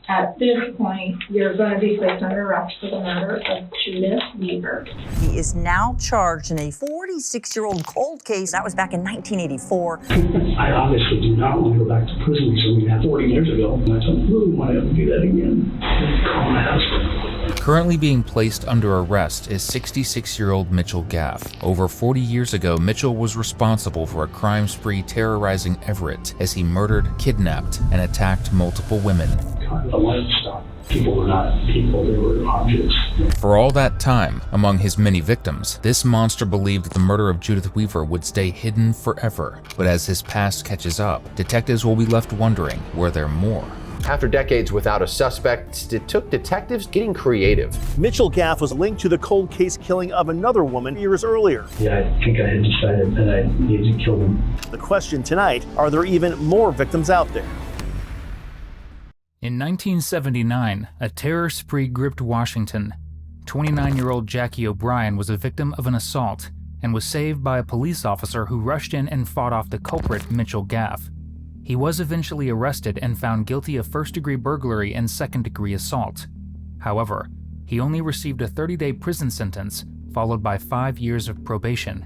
At this point, you're going to be placed under arrest for the murder of Judith Weaver. He is now charged in a 46-year-old cold case. That was back in 1984. I obviously do not want to go back to prison. So we had 40 years ago, and I don't really want to ever do that again. Call my husband. Currently being placed under arrest is 66-year-old Mitchell Gaff. Over 40 years ago, Mitchell was responsible for a crime spree terrorizing Everett as he murdered, kidnapped, and attacked multiple women. I wanted to stop. People were not people, they were objects. For all that time, among his many victims, this monster believed that the murder of Judith Weaver would stay hidden forever. But as his past catches up, detectives will be left wondering, were there more? After decades without a suspect, it took detectives getting creative. Mitchell Gaff was linked to the cold case killing of another woman years earlier. Yeah, I think I had decided that I needed to kill them. The question tonight, are there even more victims out there? In 1979, a terror spree gripped Washington. 29-year-old Jackie O'Brien was a victim of an assault and was saved by a police officer who rushed in and fought off the culprit, Mitchell Gaff. He was eventually arrested and found guilty of first-degree burglary and second-degree assault. However, he only received a 30-day prison sentence, followed by 5 years of probation.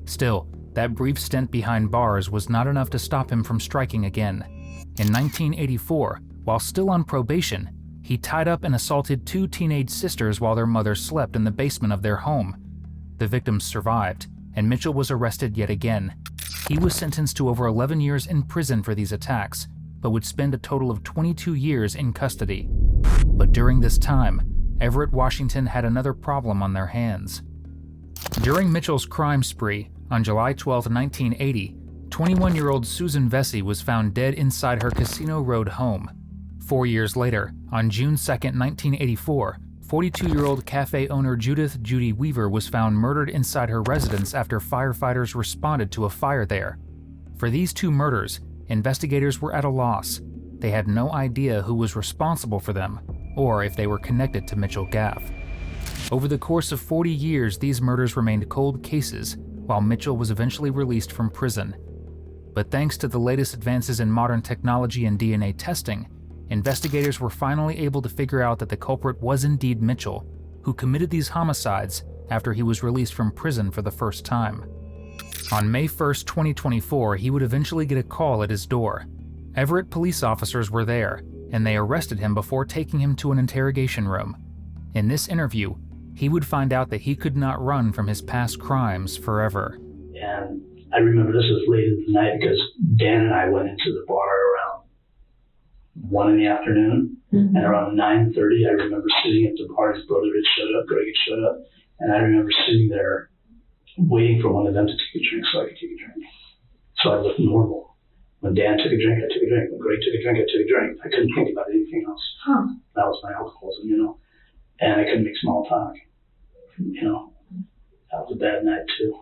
Still, that brief stint behind bars was not enough to stop him from striking again. In 1984, while still on probation, he tied up and assaulted 2 teenage sisters while their mother slept in the basement of their home. The victims survived, and Mitchell was arrested yet again. He was sentenced to over 11 years in prison for these attacks, but would spend a total of 22 years in custody. But during this time, Everett, Washington had another problem on their hands. During Mitchell's crime spree, on July 12, 1980, 21-year-old Susan Vesey was found dead inside her Casino Road home. 4 years later, on June 2, 1984, 42-year-old cafe owner Judith Judy Weaver was found murdered inside her residence after firefighters responded to a fire there. For these 2 murders, investigators were at a loss. They had no idea who was responsible for them, or if they were connected to Mitchell Gaff. Over the course of 40 years, these murders remained cold cases, while Mitchell was eventually released from prison. But thanks to the latest advances in modern technology and DNA testing, investigators were finally able to figure out that the culprit was indeed Mitchell, who committed these homicides after he was released from prison for the first time. On May 1, 2024, he would eventually get a call at his door. Everett police officers were there, and they arrested him before taking him to an interrogation room. In this interview, he would find out that he could not run from his past crimes forever. And I remember this was late in the night because Dan and I went into the bar around 1 in the afternoon, and around 9:30, I remember sitting at the bar. His brother had showed up, Greg had showed up, and I remember sitting there waiting for one of them to take a drink so I could take a drink. So I looked normal. When Dan took a drink, I took a drink. When Greg took a drink, I took a drink. I couldn't think about anything else. That was my alcoholism, and I couldn't make small talk. That was a bad night too.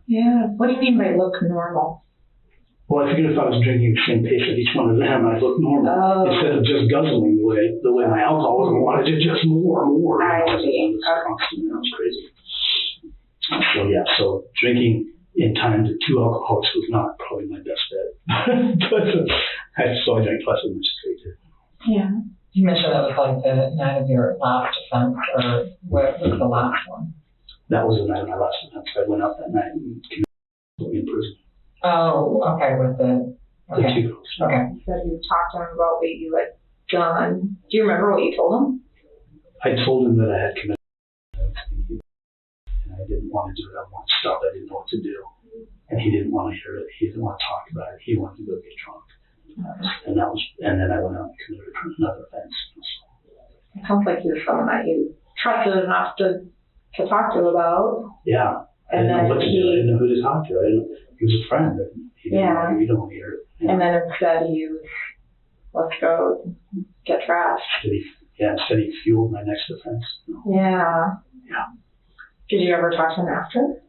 Yeah. What do you mean by look normal? Well, I figured if I was drinking the same pace as each one of them, I'd look normal instead of just guzzling the way my alcoholism wanted to just more. I see. That was crazy. So drinking in time to 2 alcoholics was not probably my best bet. So I drank twice as much as they did. Yeah. You mentioned that was like the night of your last offense, or what was the last one? That was the night of my last offense. I went out that night and committed in prison. Oh, okay, with the 2 girls. Okay. You said you talked to him about what you had done. Do you remember what you told him? I told him that I had committed and I didn't want to do it. I wanted to stop. I didn't know what to do. And he didn't want to hear it. He didn't want to talk about it. He wanted to go get drunk. And then I went out and committed another offense. It sounds like he was someone that you trusted enough to talk to about. Yeah. And I didn't know what to do. I didn't know who to talk to. He was a friend. He didn't want to hear it. And then instead he was, let's go get trashed. Instead he fueled my next offense. Yeah. Yeah. Did you ever talk to him after?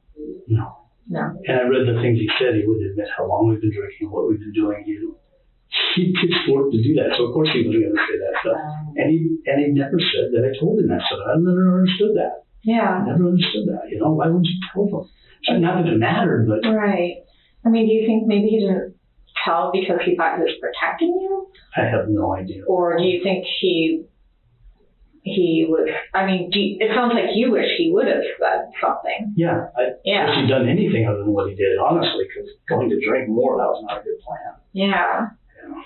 No. And I read the things he said. He wouldn't admit how long we've been drinking, what we've been doing. He pitchforked to do that, so of course he wasn't going to say that stuff. And he never said that I told him that stuff. I never understood that. Yeah. I never understood that. Why would you tell him? Not that it mattered, but right. I mean, do you think maybe he didn't tell because he thought he was protecting you? I have no idea. Or do you think he was, I mean, it sounds like you wish he would have said something. Yeah, I wish he'd done anything other than what he did, honestly, because going to drink more, that was not a good plan. Yeah. You know,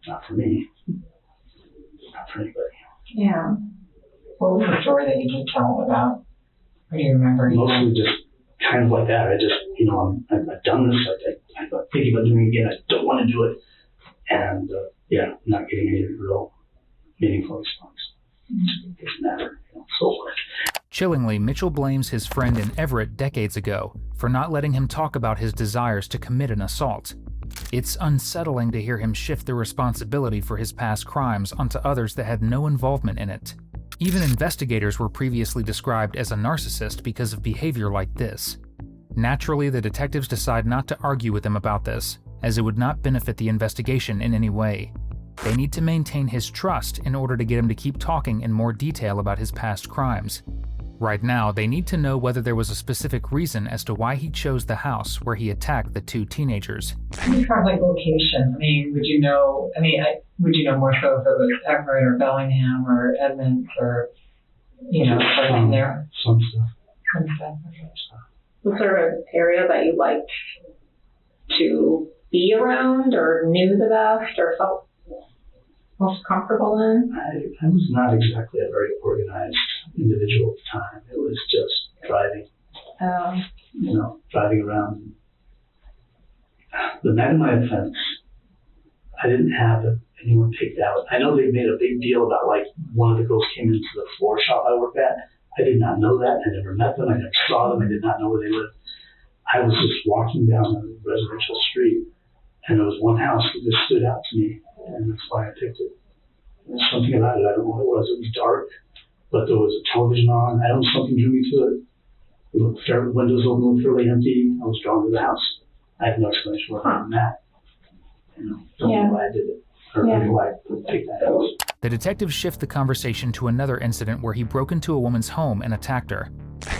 not for me. Not for anybody. Yeah. What was the story that you did tell him about? What do you remember? Mostly just kind of like that. I just, you know, I've done this. I'm thinking about doing it again. I don't want to do it. And, yeah, not getting any real meaningful response. It doesn't matter, you know, so forth. Chillingly, Mitchell blames his friend in Everett decades ago for not letting him talk about his desires to commit an assault. It's unsettling to hear him shift the responsibility for his past crimes onto others that had no involvement in it. Even investigators were previously described as a narcissist because of behavior like this. Naturally, the detectives decide not to argue with him about this, as it would not benefit the investigation in any way. They need to maintain his trust in order to get him to keep talking in more detail about his past crimes. Right now, they need to know whether there was a specific reason as to why he chose the house where he attacked the two teenagers. As far as like location, I mean, would you know more so if it was Everett or Bellingham or Edmonds or, you know, something there? Some stuff. Some stuff. Okay. Was there an area that you liked to be around or knew the best or felt most comfortable in? I was not exactly a very organized individual at the time. It was just driving, you know, driving around. The night of my offense, I didn't have anyone picked out. I know they made a big deal about, like, one of the girls came into the floor shop I work at. I did not know that. I never met them. I never saw them. I did not know where they lived. I was just walking down a residential street, and there was one house that just stood out to me, and that's why I picked it. There's something about it. I don't know what it was. It was dark, but there was a television on. I don't know, something drew me to it. The windows open, looked fairly empty. I was drawn to the house. I have no explanation for that. You know, don't know why I did it, or why I picked that house. The detectives shift the conversation to another incident where he broke into a woman's home and attacked her.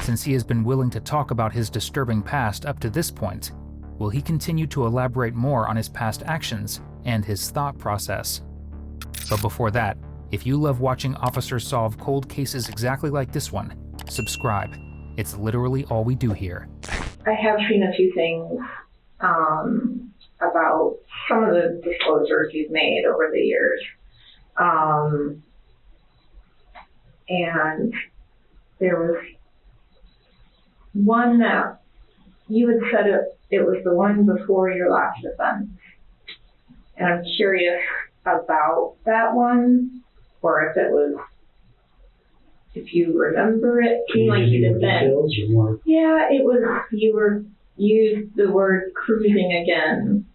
Since he has been willing to talk about his disturbing past up to this point, will he continue to elaborate more on his past actions and his thought process? But before that, if you love watching officers solve cold cases exactly like this one, subscribe. It's literally all we do here. I have seen a few things about some of the disclosures you've made over the years. And there was one that you had said it was the one before your last offense. And I'm curious about that one, or if you remember it, seemed like you did then. Yeah, it was, you used the word cruising again.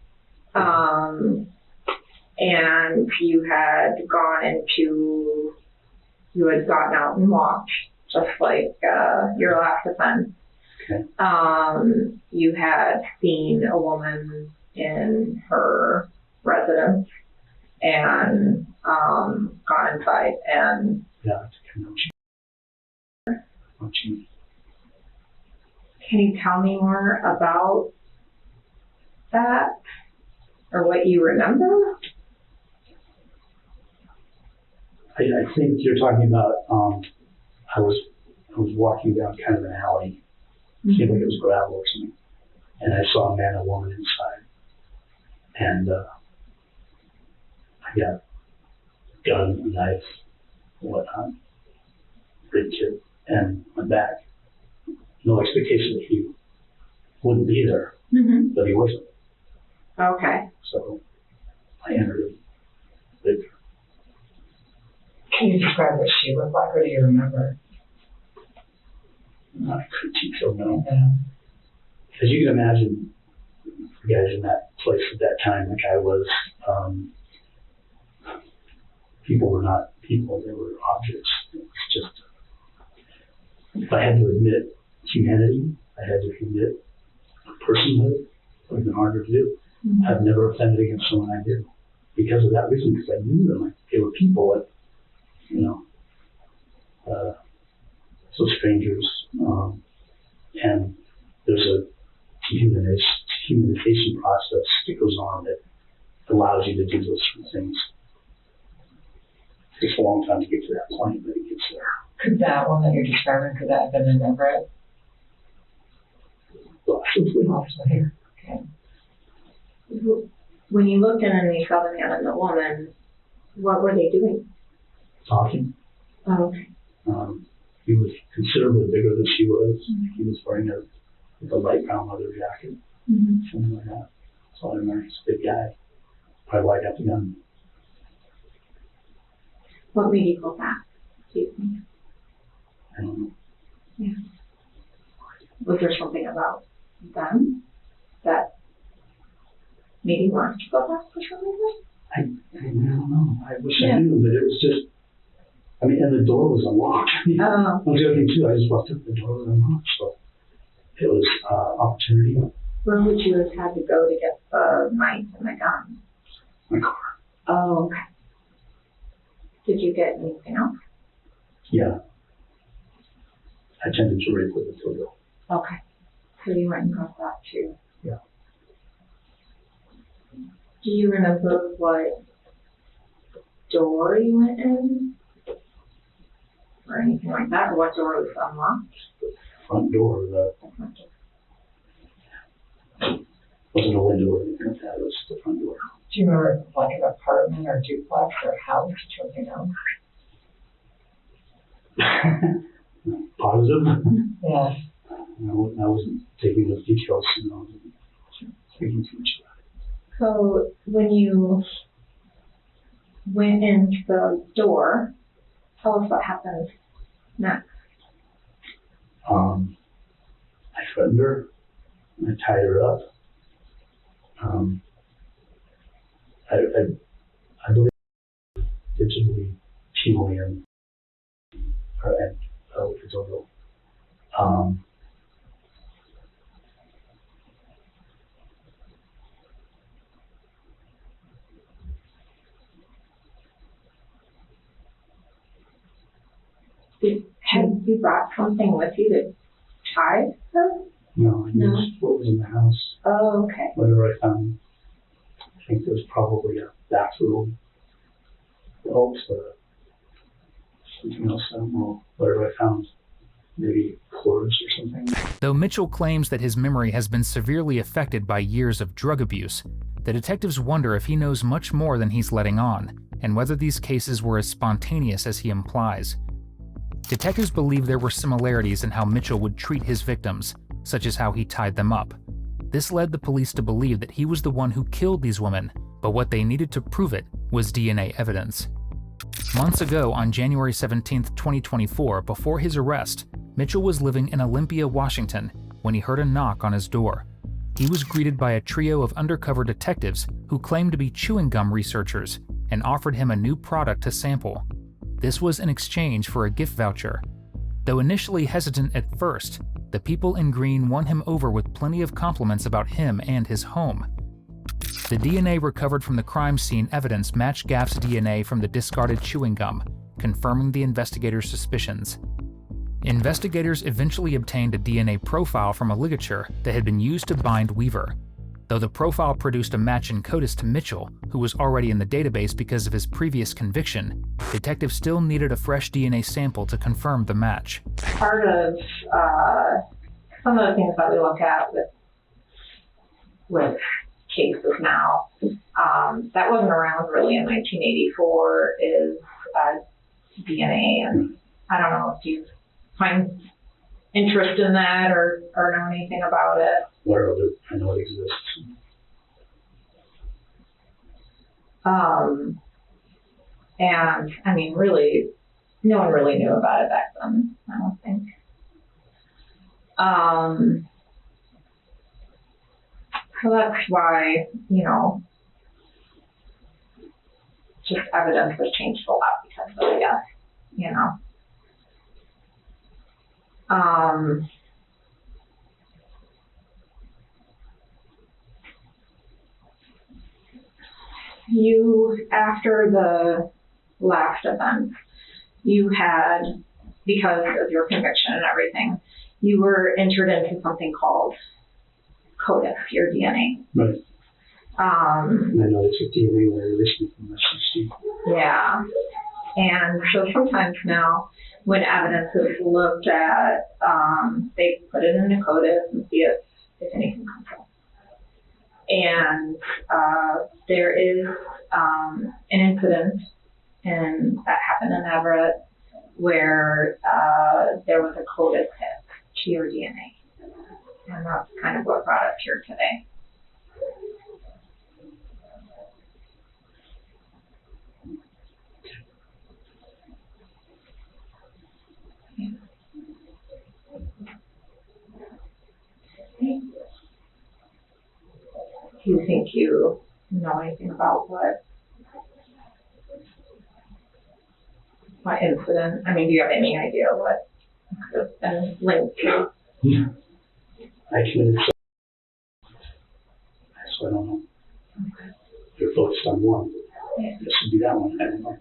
And you had gotten out and walked, just like your last offense. Okay. You had seen a woman in her residence and gone inside and Can you tell me more about that or what you remember? I think you're talking about, I was walking down kind of an alley. It seemed like it was gravel or something. And I saw a man and a woman inside. And I got a gun, a knife, whatnot, big kid, and went back. No expectation that he wouldn't be there, but he wasn't. Okay. So I entered it. Can you describe what she looked like, or do you remember? Not a critique, so no. Yeah. As you can imagine, guys in that place at that time, like I was, people were not people, they were objects. It was just, if I had to admit humanity, I had to admit personhood, it would have been harder to do. I've never offended against someone I did because of that reason, because I knew them. Like, they were people, like, you know, so strangers. And there's a communication process that goes on that allows you to do those sort of things. It takes a long time to get to that point, but it gets there. Could that one that you're describing, could that have been in Everett? Possibly. Okay. When you looked in and you saw the man and the woman, what were they doing? Talking. Oh, okay. He was considerably bigger than she was. He was wearing a light brown leather jacket, something like that. So I remember he's a big guy. Probably why I got the gun. What made you go back, do you think? I don't know. Yeah. Was there something about them that made you want to go back for some reason? I don't know. I wish I knew, but it was just, I mean, and the door was unlocked. Oh. I'm joking too. I just walked up, the door was unlocked. So it was opportunity. Where would you have had to go to get the knife and the gun? My car. Oh, okay. Did you get anything else? Yeah. I tended to rape with a photo. Okay. So you went and got that too? Yeah. Do you remember what door you went in? Or anything like that? Or what door was unlocked? Front door, The front door. wasn't a window or anything like that. It was the front door. Do you remember like an apartment or duplex or house or something else? Positive. Yeah. I wasn't taking those details, I wasn't thinking too much about it. So when you went into the door, tell us what happened next. I threatened her. I tied her up. I believe digitally chemo which is over. Had you brought something with you to tie her? No, I used what was in the house. Oh, okay. Whatever I found. I think there was probably a bathroom. Something else, I don't know. Whatever I found. Maybe cords or something. Though Mitchell claims that his memory has been severely affected by years of drug abuse, the detectives wonder if he knows much more than he's letting on, and whether these cases were as spontaneous as he implies. Detectives believe there were similarities in how Mitchell would treat his victims, such as how he tied them up. This led the police to believe that he was the one who killed these women, but what they needed to prove it was DNA evidence. Months ago, on January 17, 2024, before his arrest, Mitchell was living in Olympia, Washington, when he heard a knock on his door. He was greeted by a trio of undercover detectives who claimed to be chewing gum researchers and offered him a new product to sample. This was in exchange for a gift voucher. Though initially hesitant at first, the people in green won him over with plenty of compliments about him and his home. The DNA recovered from the crime scene evidence matched Gaff's DNA from the discarded chewing gum, confirming the investigators' suspicions. Investigators eventually obtained a DNA profile from a ligature that had been used to bind Weaver. Though the profile produced a match in CODIS to Mitchell, who was already in the database because of his previous conviction, detectives still needed a fresh DNA sample to confirm the match. Part of some of the things that we look at with cases now, that wasn't around really in 1984, is DNA. And I don't know if you find interest in that or know anything about it. Where other, I know it exists. And I mean, really, no one really knew about it back then, I don't think. So that's why, just evidence has changed a lot because of it, yes, after the last event, you had, because of your conviction and everything, you were entered into something called codec your DNA. Right. Um, And I know they took DNA when they released me from the 16. yeah. And so sometimes now when evidence is looked at, they put it in a codec and see if anything comes up. And there is an incident that happened in Everett where there was a codec hit to your DNA. And that's kind of what brought us here today. Yeah. Do you think you know anything about what incident? I mean, do you have any idea what could have been linked to? Yeah. I committed suicide. So I don't know. Okay. They're focused on one. Yeah. This would be that one. I don't know.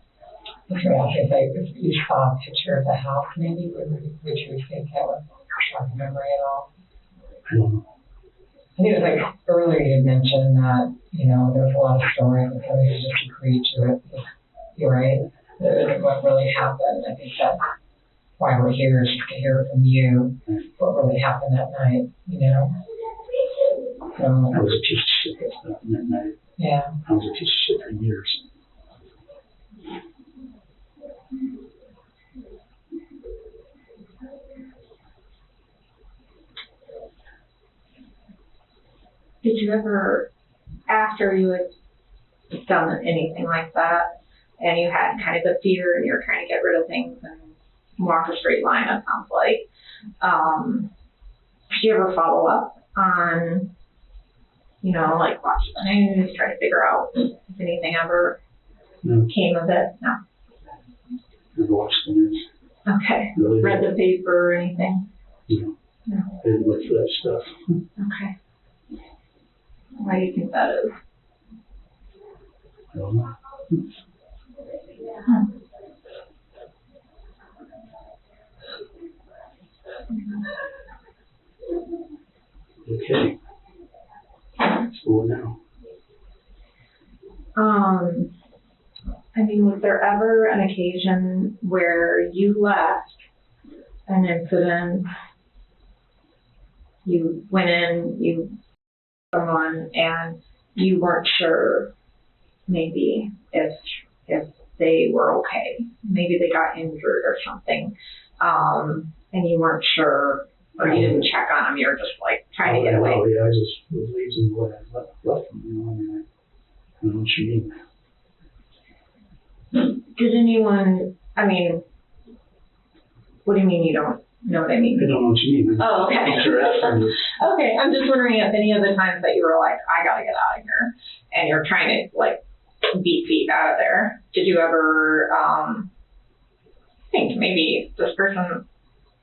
If you saw a picture of the house, maybe, would you think that would jog your memory at all? I don't know. I think it was like earlier you mentioned that, there was a lot of stories that somebody just agreed to it. You're right. That isn't what really happened. I think that's why we're here, is to hear from you what really happened that night, So, I was a piece of shit that night. yeah. I was a piece of shit for years. Did you ever, after you had done anything like that, and you had kind of the fear and you were trying to get rid of things and walk a straight line, it sounds like, did you ever follow up on, like watch the news, try to figure out if anything ever came of it? No. Never watched the news. Okay. Really Read did. the paper or anything? No. No. I didn't look for that stuff. Okay. Why do you think that is? I don't know. Huh. Okay. So what now? I mean, was there ever an occasion where you left an incident, you went in, you someone, and you weren't sure maybe if they were okay, maybe they got injured or something, and you weren't sure, or you didn't check on them, you were just like trying to get away? Oh yeah, I just was leaving what I left them, I mean, I don't know what you mean. Did anyone, I mean, what do you mean you don't know what I mean? I don't know what you mean. Oh, okay. You're asking me. Okay, I'm just wondering if any of the times that you were like, I gotta get out of here, and you're trying to like beat feet out of there, did you ever think maybe this person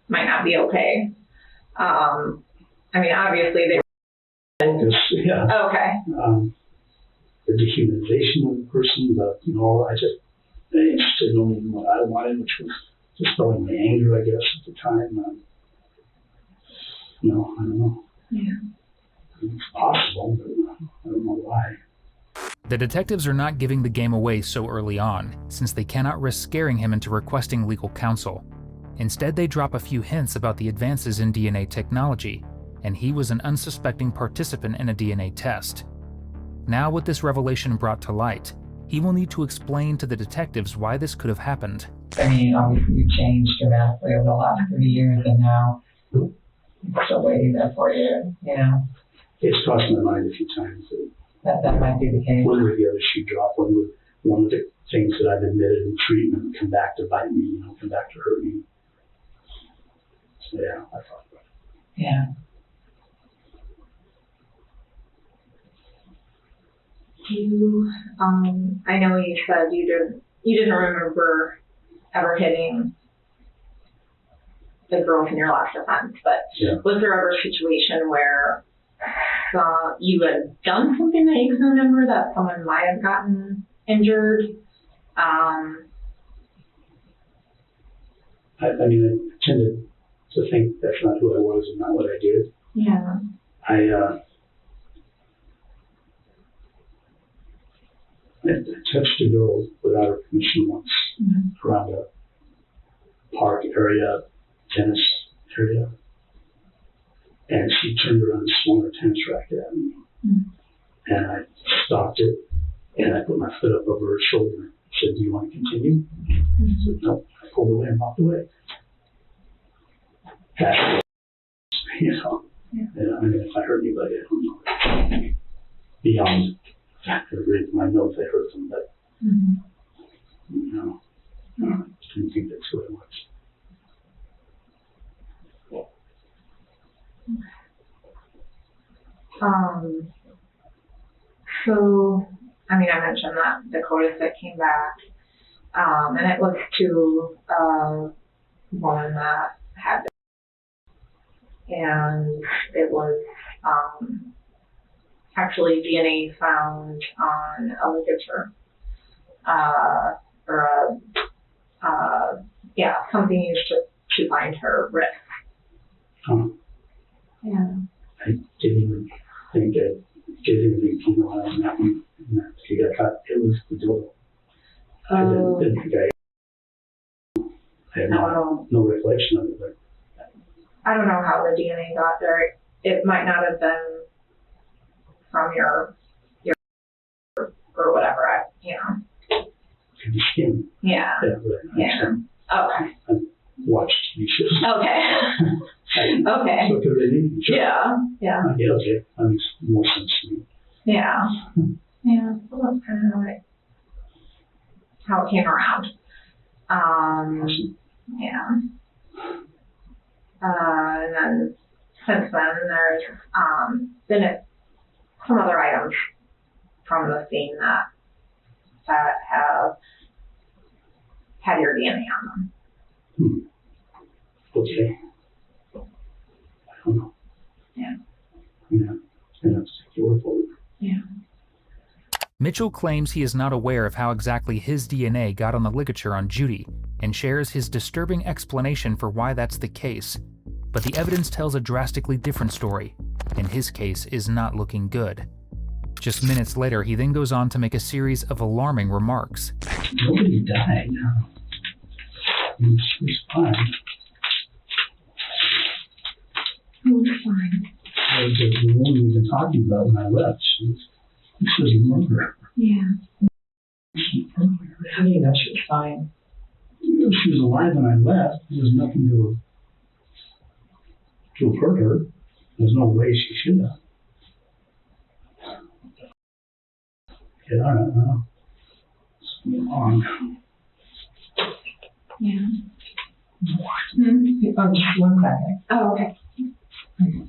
might not be okay? I mean, obviously they Yeah. were. Okay. The dehumanization of the person, I just interested only in what I wanted, which was just throwing my anger, I guess, at the time. No, I don't know. Yeah. It's possible, but I don't know why. The detectives are not giving the game away so early on, since they cannot risk scaring him into requesting legal counsel. Instead, they drop a few hints about the advances in DNA technology, and he was an unsuspecting participant in a DNA test. Now, with this revelation brought to light, he will need to explain to the detectives why this could have happened. I mean, obviously you've changed dramatically over the last 30 years, and now it's still waiting there for you, It's crossed my mind a few times that might be the case. when would the other shoe drop? When would one of the things that I've admitted in treatment come back to bite me, come back to hurt me? So yeah, I thought about it. Yeah. You, I know you said you didn't remember ever hitting the girls in your last offense, but Yeah. was there ever a situation where you had done something that you can remember that someone might have gotten injured? I mean, I tended to think that's not who I was and not what I did. Yeah. I I touched a girl without her permission once around a park area, tennis area, and she turned around and swung her tennis racket at me. And I stopped it, and I put my foot up over her shoulder and said, "Do you want to continue?" I said, "No." I pulled away and walked away. That, you know, and I mean, if I hurt anybody, I don't know. Beyond the fact that I know if I hurt them, but, you know, I didn't think that's what it was. So, I mean, I mentioned that the codis that came back, and it was to a woman that had been, and it was actually DNA found on a ligature, or something used to bind her wrist. Yeah. I didn't even think I did anything from the line on that one. And that she got caught. It was the dildo. I didn't think I had no recollection of it. But I don't know how the DNA got there. It might not have been from your or whatever. could be skin. Yeah. Yeah. Okay. I watched TV shows. Okay. Okay. So it could have been anything. Sure. Yeah. Yeah. Yeah, okay. That makes more sense to me. Yeah. Yeah. So that's kind of how it came around. Awesome. Yeah. And then since then, there's been some other items from the scene that have had your DNA on them. Okay. I don't know. Yeah. Yeah. And that's your fault. Yeah. Mitchell claims he is not aware of how exactly his DNA got on the ligature on Judy and shares his disturbing explanation for why that's the case. But the evidence tells a drastically different story, and his case is not looking good. Just minutes later, he then goes on to make a series of alarming remarks. Nobody died. It's fine. Who's fine? The woman we've been talking about when I left, this was a murder. Yeah. How do you know she was fine? She was alive when I left. There was nothing to have hurt her. There's no way she should have. Yeah, I don't know. It's long. Yeah. Oh, just one second. Oh, okay. Okay.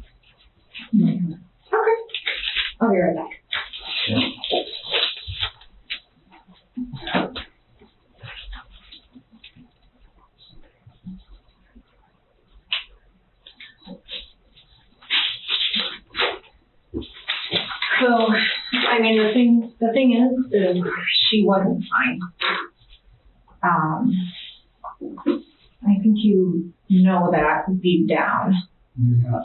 I'll be right back. So, I mean, the thing is she wasn't fine. I think you know that deep down.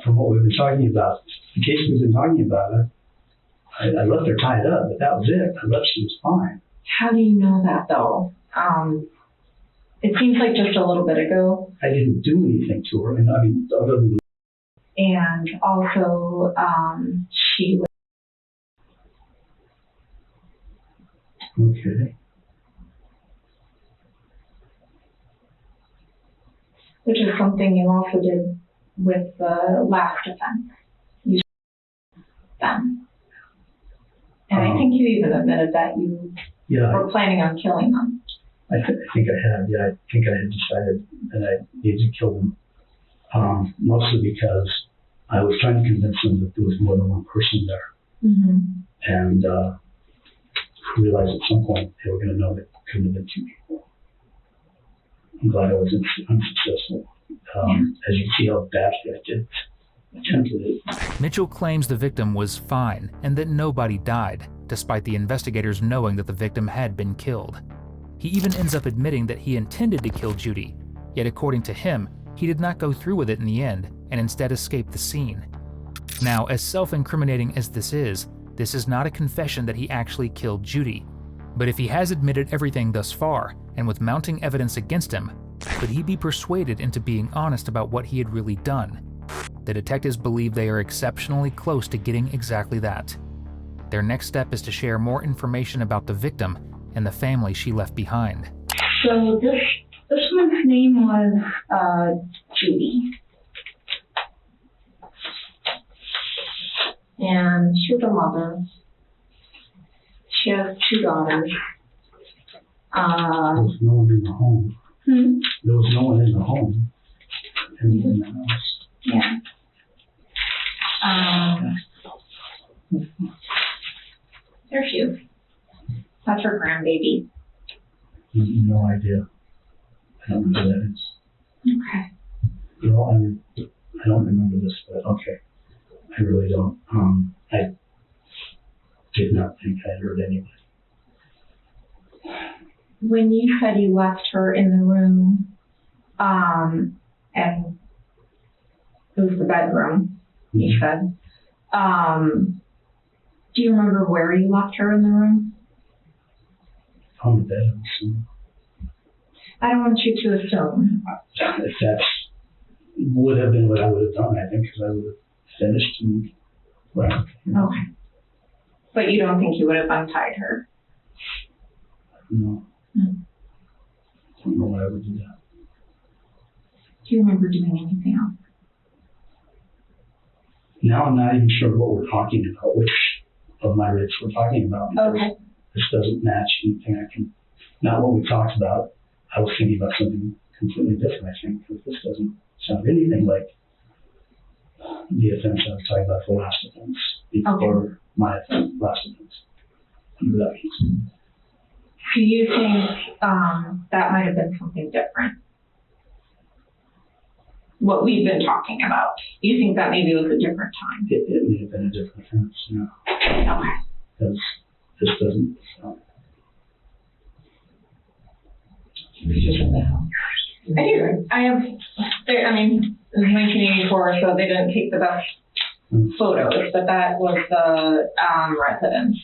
From what we've been talking about, the case we've been talking about, I left her tied up, but that was it. I left, she was fine. How do you know that though? It seems like just a little bit ago. I didn't do anything to her, and I mean, other than. And also, she was. Okay. Which is something you also did with the last offense. You them. And I think you even admitted that you were planning on killing them. I think I had. Yeah, I think I had decided that I needed to kill them. Mostly because I was trying to convince them that there was more than one person there. Mm-hmm. And realized at some point they were going to know that it couldn't have been two people. I'm glad I was unsuccessful. As you can see how badly I did attempted it. Mitchell claims the victim was fine and that nobody died, despite the investigators knowing that the victim had been killed. He even ends up admitting that he intended to kill Judy, yet according to him, he did not go through with it in the end and instead escaped the scene. Now, as self-incriminating as this is not a confession that he actually killed Judy. But if he has admitted everything thus far, and with mounting evidence against him, could he be persuaded into being honest about what he had really done? The detectives believe they are exceptionally close to getting exactly that. Their next step is to share more information about the victim and the family she left behind. So this one's name was Judy. And she was a mother. She has 2 daughters. There was no one in the home. There was no one in the home. In the house. Yeah. There she is. That's her grandbaby. No idea. I don't know who that is. Okay. Well, I don't remember this, but okay. I really don't. I did not think I heard anybody. When you said you left her in the room, and it was the bedroom, you said, do you remember where you left her in the room? On the bed, I'm assuming. I don't want you to assume. If that would have been what I would have done, I think, because I would have finished and left. Okay. But you don't think you would have untied her? No. I don't know why I would do that. Do you remember doing anything else? Now I'm not even sure what we're talking about, which of my rapes we're talking about. Because Okay. this doesn't match anything I can, not what we talked about. I was thinking about something completely different, I think, because this doesn't sound anything like the offense I was talking about, the last offense, before my offense, last offense. That means. Do you think that might have been something different? What we've been talking about. You think that maybe was a different time? It may have been a different offense, yeah. Okay. Because this doesn't sound. I do. I have, I mean, it was 1984, so they didn't take the best photos, but that was the residence.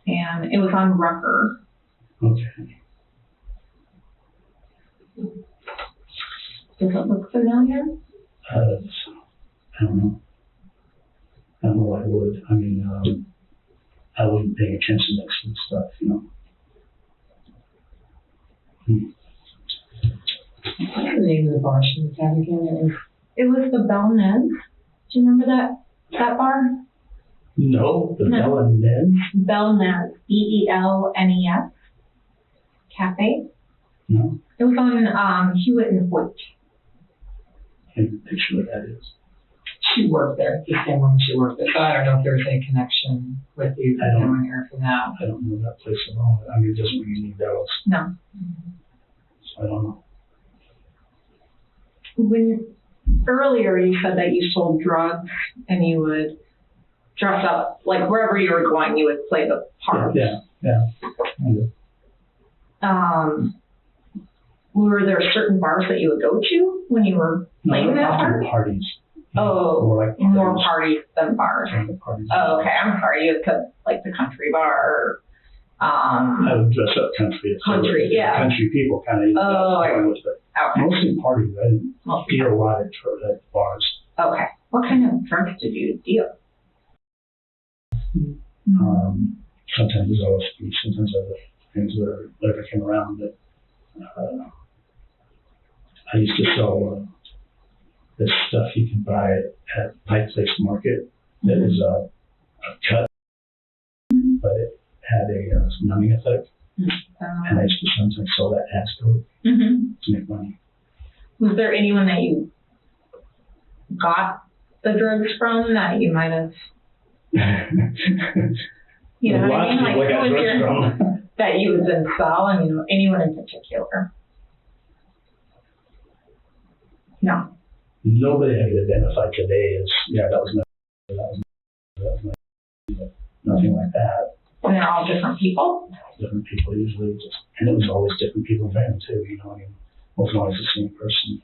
And it was on Rucker. Okay. Does it look familiar? I don't know. I don't know why I would. I mean, I wasn't paying attention to some stuff, you know. What's the name of the bar she was at again? It was the Belnez. Do you remember that bar? No, the No. Bell and Men? Belnez, Belnes Cafe. No, It was on Hewitt and Hoyt. I can't picture what that is. She worked there, it's the same one she worked there, so I don't know if there's any connection with you I don't- knowing her for that. I don't know that place at all. I mean, just when you need bells, No. so I don't know. When earlier you said that you sold drugs and you would dress up, like wherever you were going, you would play the part. Yeah. I do. Were there certain bars that you would go to when you were playing that part? Parties. Oh, more like more parties than bars. Parties. Oh, okay. I'm sorry. You said like the country bar. I would dress up country. Country, yeah. Country people kind of. Oh, I see. Okay. Mostly parties. I didn't Mostly. deal a lot at bars. Okay. What kind of drugs did you deal? Sometimes there's always sometimes other things whatever came around. But I used to sell this stuff you can buy at Pike Place Market that is a cut, but it had a numbing effect. And I used to sometimes sell that as dope to make money. Was there anyone that you got the drugs from that you might have, you know what I mean? Like, who was your, that you was in cell, and you know, anyone in particular? No. Nobody I could identify today as, yeah, that was my, but nothing like that. And they're all different people? Different people usually, and it was always different people in them too, you know, I mean, it wasn't always the same person.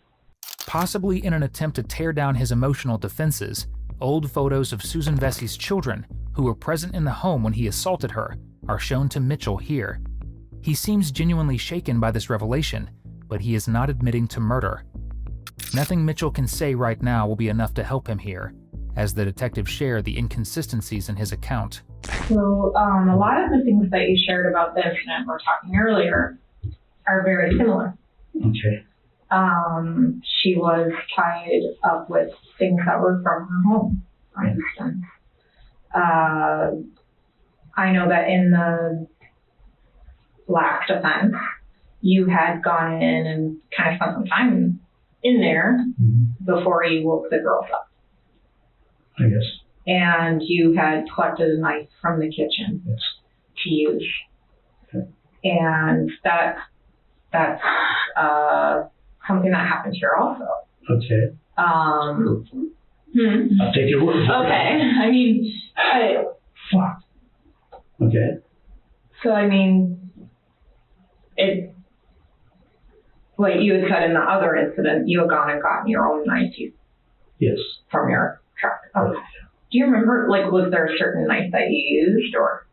Possibly in an attempt to tear down his emotional defenses, old photos of Susan Vesey's children, who were present in the home when he assaulted her, are shown to Mitchell here. He seems genuinely shaken by this revelation, but he is not admitting to murder. Nothing Mitchell can say right now will be enough to help him here, as the detectives share the inconsistencies in his account. So a lot of the things that you shared about the incident we were talking earlier are very similar. Okay. She was tied up with things that were from her home, for instance. I know that in the last offense, you had gone in and kind of spent some time in there before you woke the girls up. I guess. And you had collected a knife from the kitchen to use. Okay. And that's something that happened here also. Okay. I'll take your word for it. Okay. I mean, Fuck. Okay. so I mean, like you had said in the other incident, you had gone and gotten your own knife Yes. from your truck. Okay. Do you remember, like, was there a certain knife that you used, or?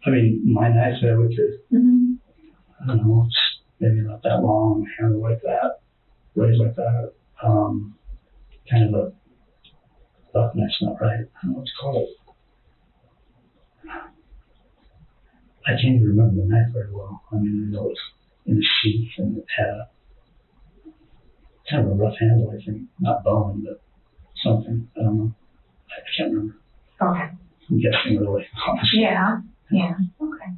I mean, my knife that we could, I don't know, it's maybe not that long, handle like that, ways like that. Kind of a buck knife's not right. I don't know what to call it. I can't even remember the knife very well. I mean, I know it's in the sheath and it had kind of a rough handle, I think. Not bone, but something. I don't know. I can't remember. Okay. I'm guessing really, honestly. Yeah. Okay.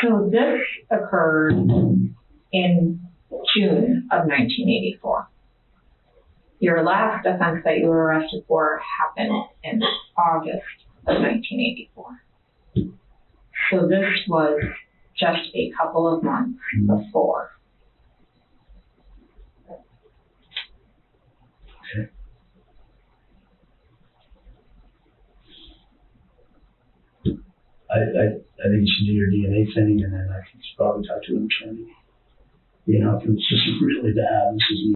So this occurred in June of 1984. Your last offense that you were arrested for happened in August of 1984. So this was just a couple of months before. Okay. I think you should do your DNA thing, and then I can probably talk to an attorney. You know, if it's just really bad, this is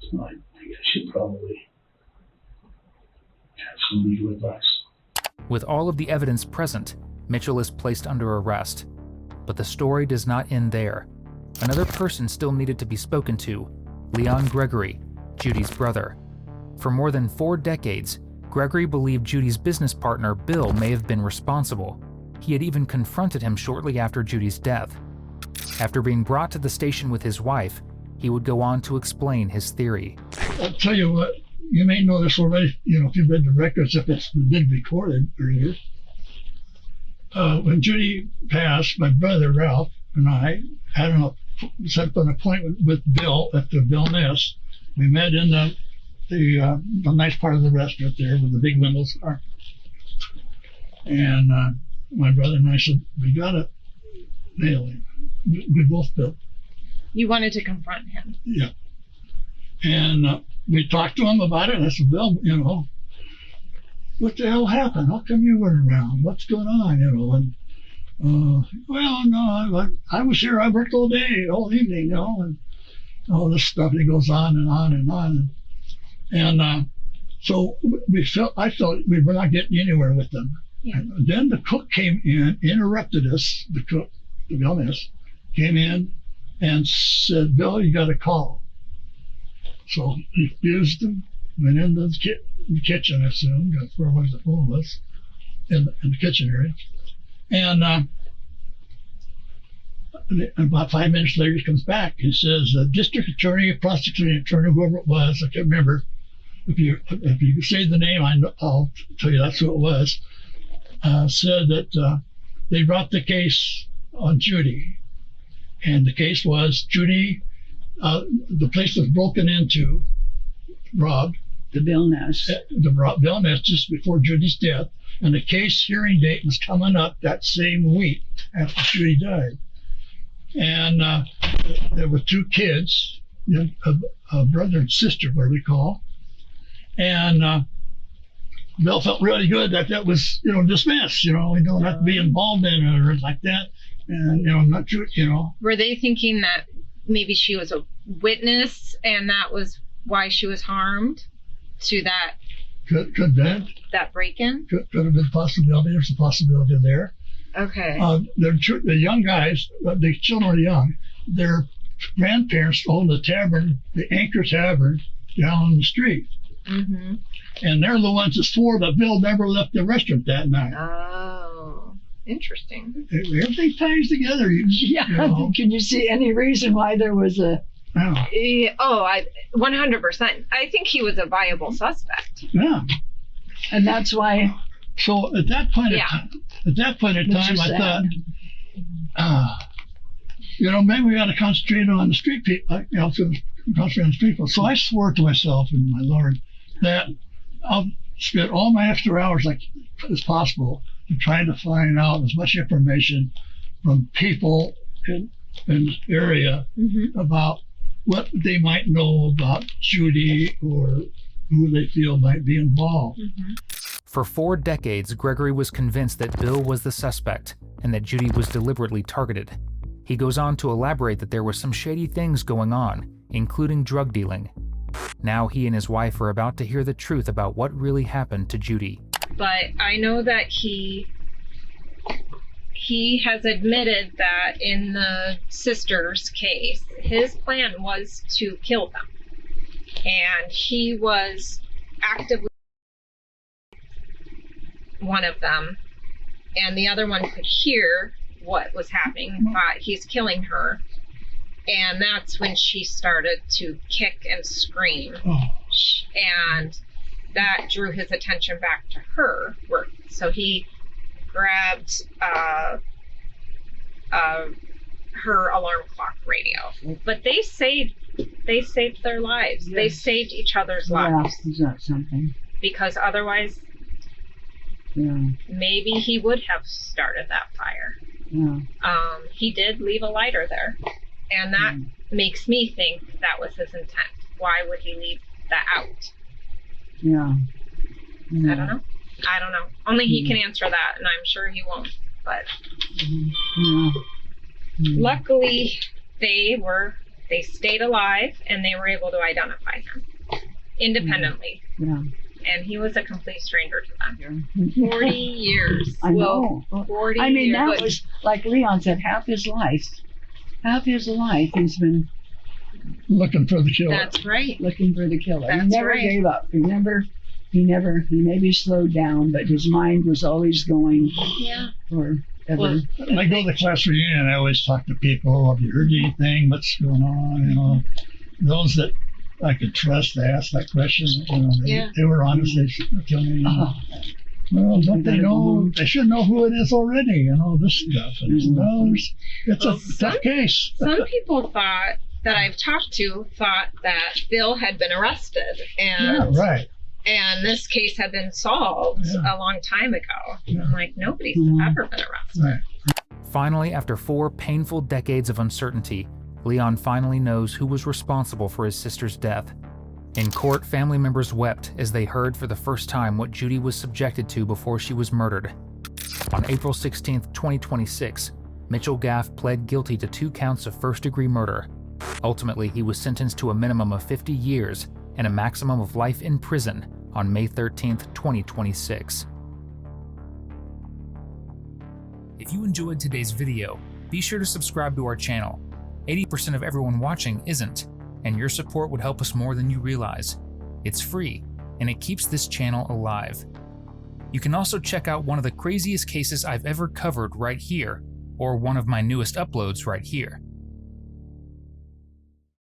it's not, I think I should probably have some legal advice. With all of the evidence present, Mitchell is placed under arrest. But the story does not end there. Another person still needed to be spoken to, Leon Gregory, Judy's brother. For more than 4 decades, Gregory believed Judy's business partner, Bill, may have been responsible. He had even confronted him shortly after Judy's death. After being brought to the station with his wife, he would go on to explain his theory. I'll tell you what, you may know this already, you know, if you've read the records, if it's been recorded earlier. When Judy passed, my brother Ralph and I had set up an appointment with Bill at the Bill Ness. We met in the nice part of the restaurant there where the big windows are. And my brother and I said, we gotta nail him. We both built. You wanted to confront him. Yeah. And we talked to him about it, and I said, Bill, you know, what the hell happened? How come you weren't around? What's going on? You know, and well, no, I was here. I worked all day, all evening, you know, and all this stuff. It goes on and on and on. And so I felt we were not getting anywhere with them. Yeah. And then the cook came in, interrupted us. The cook, the illness, came in and said, Bill, you got a call. So he refused them, went into the kitchen, I assume, that's where the phone was, in the kitchen area. And about 5 minutes later, he comes back. He says, district attorney, prosecuting attorney, whoever it was, I can't remember. If you say the name, I'll tell you that's who it was. Said that they brought the case on Judy. And the case was Judy, the place was broken into, robbed. The Bill Ness. Bill Ness just before Judy's death. And the case hearing date was coming up that same week after Judy died. And there were 2 kids, you know, a brother and sister, what we call. And Bill felt really good that was, dismissed, we don't have to be involved in it or like that. And, not true, Were they thinking that maybe she was a witness and that was why she was harmed to that? Could that? That break-in? Could have been a possibility. There's a possibility there. Okay. The young guys, the children are young. Their grandparents owned the tavern, the Anchor Tavern, down the street. Mm-hmm. And they're the ones that swore that Bill never left the restaurant that night. Oh, interesting. Everything ties together. Can you see any reason why there was a... Yeah, 100%. I think he was a viable suspect. Yeah. And that's why... So at that point in time, I thought, maybe we got to concentrate on the street people. Concentrate on the street people. So I swore to myself and my Lord that I'll spend all my extra hours as possible in trying to find out as much information from people in this area about what they might know about Judy or who they feel might be involved. For 4 decades, Gregory was convinced that Bill was the suspect and that Judy was deliberately targeted. He goes on to elaborate that there were some shady things going on, including drug dealing. Now he and his wife are about to hear the truth about what really happened to Judy. But I know that he has admitted that in the sisters' case, his plan was to kill them. And he was actively one of them, and the other one could hear what was happening. He's killing her. And that's when she started to kick and scream. And that drew his attention back to her work. So he grabbed her alarm clock radio. But they saved their lives. Yes. They saved each other's lives. Yeah, is that something? Because otherwise, maybe he would have started that fire. Yeah. He did leave a lighter there. And that makes me think that was his intent. Why would he leave that out? Yeah. I don't know. Only he can answer that, and I'm sure he won't. But luckily, they stayed alive, and they were able to identify him independently. Yeah. And he was a complete stranger to them. 40 years. I know. 40 I mean, years. that was, like Leon said, half his life. Half his life he's been looking for the killer. That's right. Looking for the killer. That's he never right. gave up. He maybe slowed down, but his mind was always going forever. When I go to the class reunion, I always talk to people. Have you heard anything? What's going on? Those that I could trust, I asked that question. They were honest. They said, "Kill me." Well, don't they know? They should know who it is already, this stuff. And it's a tough case. Some people that I've talked to thought that Bill had been arrested and and this case had been solved a long time ago. I'm like, nobody's ever been arrested. Right. Finally, after 4 painful decades of uncertainty, Leon finally knows who was responsible for his sister's death. In court, family members wept as they heard for the first time what Judy was subjected to before she was murdered. On April 16, 2026, Mitchell Gaff pled guilty to 2 counts of first-degree murder. Ultimately, he was sentenced to a minimum of 50 years and a maximum of life in prison on May 13, 2026. If you enjoyed today's video, be sure to subscribe to our channel. 80% of everyone watching isn't, and your support would help us more than you realize. It's free, and it keeps this channel alive. You can also check out one of the craziest cases I've ever covered right here, or one of my newest uploads right here.